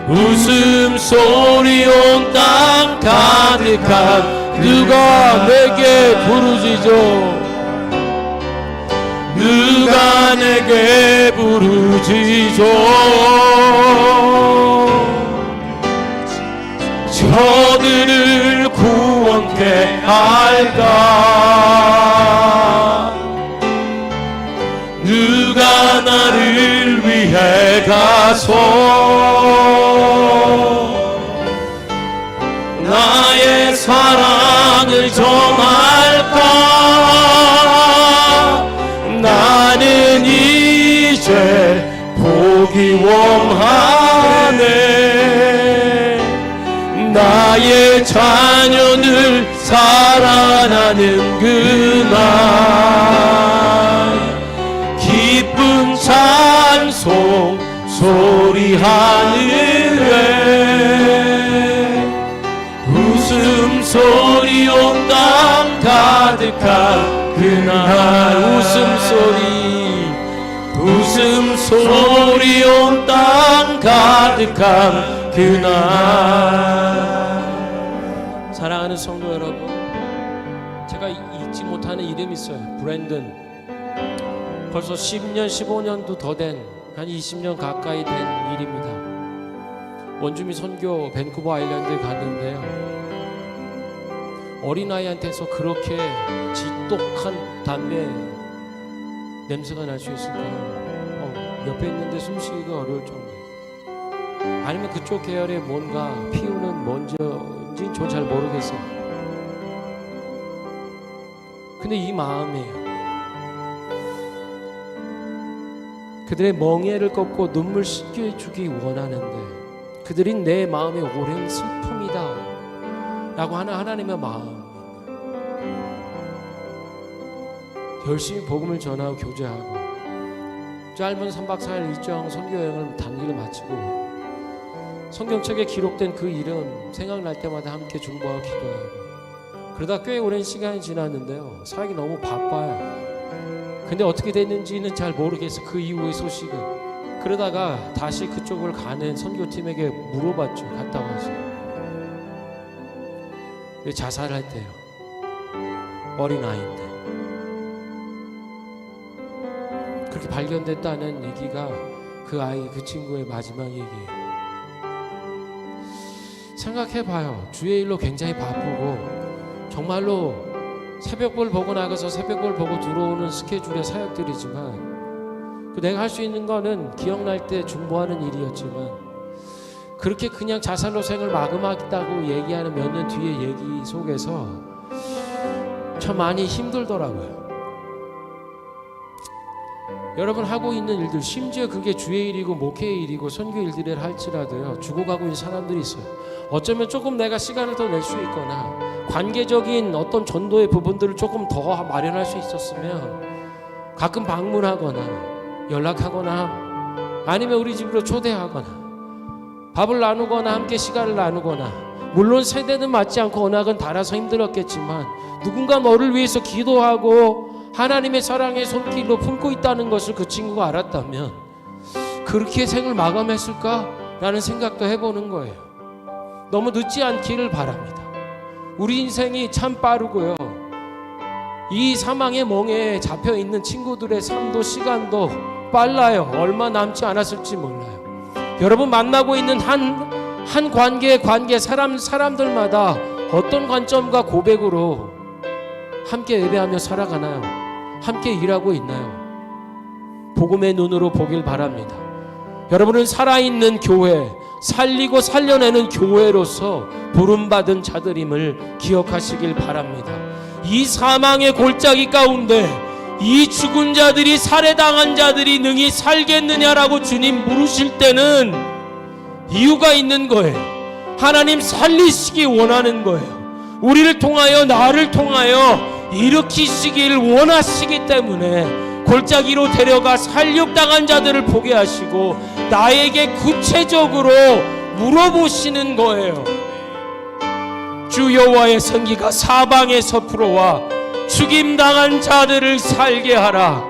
웃음소리 온 땅 가득한 누가 내게 부르짖어 누가 내게 부르짖어 저들을 구원케 할까? 누가 나를 위해 가서 나의 사랑을 전할까? 나는 이제 보기 원하네. 나의 자녀들 살아나는 그날 기쁜 찬송 소리 하늘에 웃음소리 온 땅 가득한 그날 웃음소리 온 땅 가득한 그날. 사랑하는 성도 여러분, 제가 잊지 못하는 이름이 있어요. 브랜든. 벌써 10년, 15년도 더 된, 한 20년 가까이 된 일입니다. 원주민 선교 밴쿠버 아일랜드에 갔는데요, 어린아이한테서 그렇게 지독한 담배 냄새가 날 수 있을까요? 옆에 있는데 숨쉬기가 어려울 정도. 아니면 그쪽 계열의 뭔가 피우는 먼지인지는 전 잘 모르겠어요. 근데 이 마음이에요. 그들의 멍에를 꺾고 눈물 씻겨주기 원하는데 그들이 내 마음의 오랜 슬픔이다 라고 하는 하나님의 마음. 열심히 복음을 전하고 교제하고 짧은 3박 4일 일정 선교여행을 단기를 마치고 성경책에 기록된 그 이름 생각날 때마다 함께 중보하고 기도하고 그러다 꽤 오랜 시간이 지났는데요, 사역이 너무 바빠요. 근데 어떻게 됐는지는 잘 모르겠어. 그 이후의 소식은. 그러다가 다시 그쪽을 가는 선교팀에게 물어봤죠. 갔다 와서 자살할 때요, 어린아이인데 그렇게 발견됐다는 얘기가 그 아이, 그 친구의 마지막 얘기예요. 생각해봐요. 주의 일로 굉장히 바쁘고 정말로 새벽볼 보고 나가서 새벽볼 보고 들어오는 스케줄의 사역들이지만 내가 할 수 있는 거는 기억날 때 중보하는 일이었지만 그렇게 그냥 자살로 생을 마감하겠다고 얘기하는 몇 년 뒤의 얘기 속에서 참 많이 힘들더라고요. 여러분 하고 있는 일들, 심지어 그게 주의 일이고 목회의 일이고 선교 일들이라 할지라도요, 죽어가고 있는 사람들이 있어요. 어쩌면 조금 내가 시간을 더 낼 수 있거나 관계적인 어떤 전도의 부분들을 조금 더 마련할 수 있었으면 가끔 방문하거나 연락하거나 아니면 우리 집으로 초대하거나 밥을 나누거나 함께 시간을 나누거나, 물론 세대는 맞지 않고 언약은 달아서 힘들었겠지만 누군가 너를 위해서 기도하고 하나님의 사랑의 손길로 품고 있다는 것을 그 친구가 알았다면 그렇게 생을 마감했을까라는 생각도 해보는 거예요. 너무 늦지 않기를 바랍니다. 우리 인생이 참 빠르고요, 이 사망의 멍에 잡혀있는 친구들의 삶도 시간도 빨라요. 얼마 남지 않았을지 몰라요. 여러분 만나고 있는 한 관계 사람들마다 어떤 관점과 고백으로 함께 예배하며 살아가나요? 함께 일하고 있나요? 복음의 눈으로 보길 바랍니다. 여러분은 살아있는 교회, 살리고 살려내는 교회로서 부름받은 자들임을 기억하시길 바랍니다. 이 사망의 골짜기 가운데 이 죽은 자들이, 살해당한 자들이 능히 살겠느냐라고 주님 물으실 때는 이유가 있는 거예요. 하나님 살리시기 원하는 거예요. 우리를 통하여, 나를 통하여 일으키시길 원하시기 때문에 골짜기로 데려가 살육당한 자들을 보게 하시고 나에게 구체적으로 물어보시는 거예요. 주 여호와의 생기가 사방에서 불어와 죽임당한 자들을 살게 하라.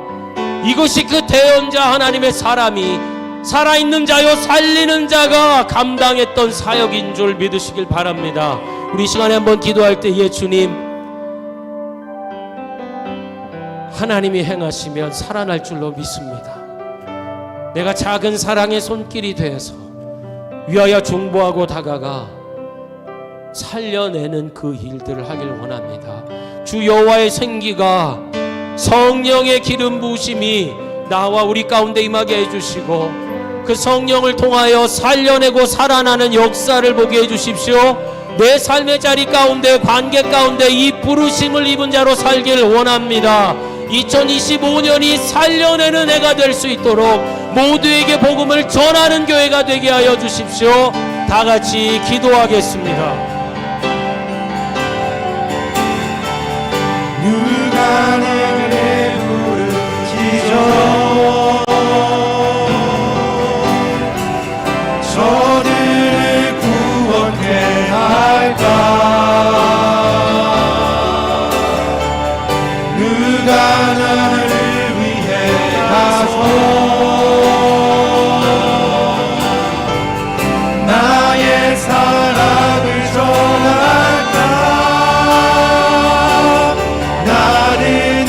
이것이 그 대언자 하나님의 사람이 살아있는 자요 살리는 자가 감당했던 사역인 줄 믿으시길 바랍니다. 우리 시간에 한번 기도할 때에 주님, 하나님이 행하시면 살아날 줄로 믿습니다. 내가 작은 사랑의 손길이 되어서 위하여 중보하고 다가가 살려내는 그 일들을 하길 원합니다. 주 여호와의 생기가, 성령의 기름 부으심이 나와 우리 가운데 임하게 해주시고 그 성령을 통하여 살려내고 살아나는 역사를 보게 해주십시오. 내 삶의 자리 가운데, 관계 가운데 이 부르심을 입은 자로 살길 원합니다. 2025년이 살려내는 해가 될 수 있도록 모두에게 복음을 전하는 교회가 되게 하여 주십시오. 다 같이 기도하겠습니다. 누가 내게 부르시죠? 저들을 구원해 할까? 누가 나를 위해 가서 나의 사랑을 전할까? 나는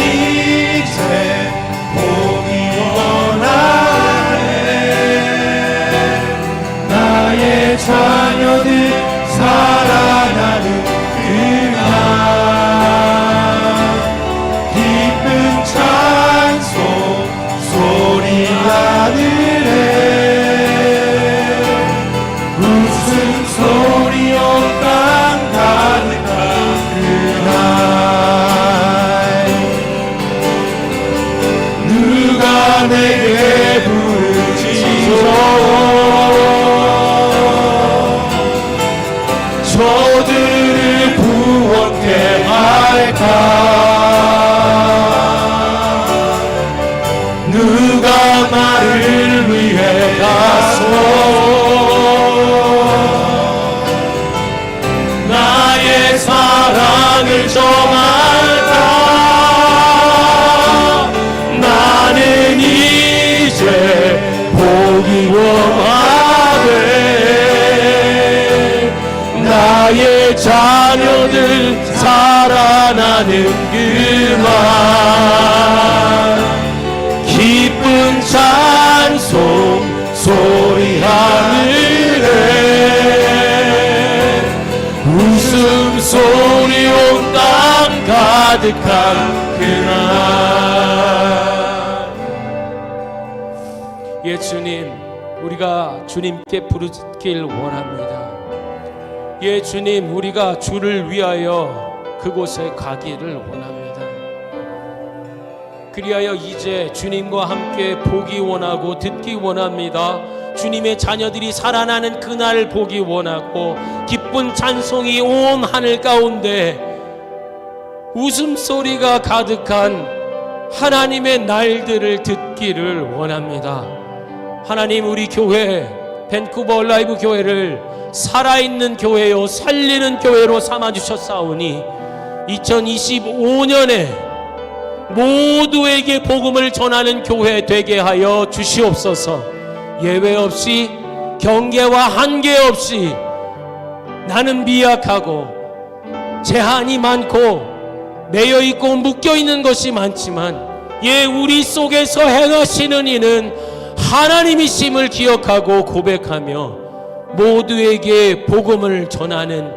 저들을 구원케 할까. 누가 나를 위해 가서 나의 사랑을 전할까. 나는 이제 보기 원하네. 나의 자녀들 살아나는 그만 기쁜 찬송 소리 하늘에 웃음소리 온 땅 가득한 그날. 예, 주님, 우리가 주님께 부르길 원합니다. 예, 주님, 우리가 주를 위하여 그곳에 가기를 원합니다. 그리하여 이제 주님과 함께 보기 원하고 듣기 원합니다. 주님의 자녀들이 살아나는 그날을 보기 원하고 기쁜 찬송이 온 하늘 가운데 웃음소리가 가득한 하나님의 날들을 듣기를 원합니다. 하나님, 우리 교회 밴쿠버 얼라이브 교회를 살아있는 교회요 살리는 교회로 삼아주셨사오니 2025년에 모두에게 복음을 전하는 교회 되게 하여 주시옵소서. 예외 없이 경계와 한계 없이 나는 미약하고 제한이 많고 매여있고 묶여있는 것이 많지만 예, 우리 속에서 행하시는 이는 하나님이심을 기억하고 고백하며 모두에게 복음을 전하는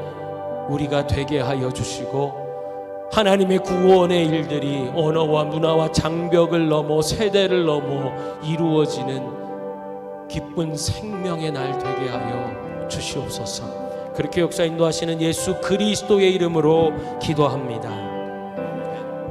우리가 되게 하여 주시고 하나님의 구원의 일들이 언어와 문화와 장벽을 넘어 세대를 넘어 이루어지는 기쁜 생명의 날 되게 하여 주시옵소서. 그렇게 역사 인도하시는 예수 그리스도의 이름으로 기도합니다.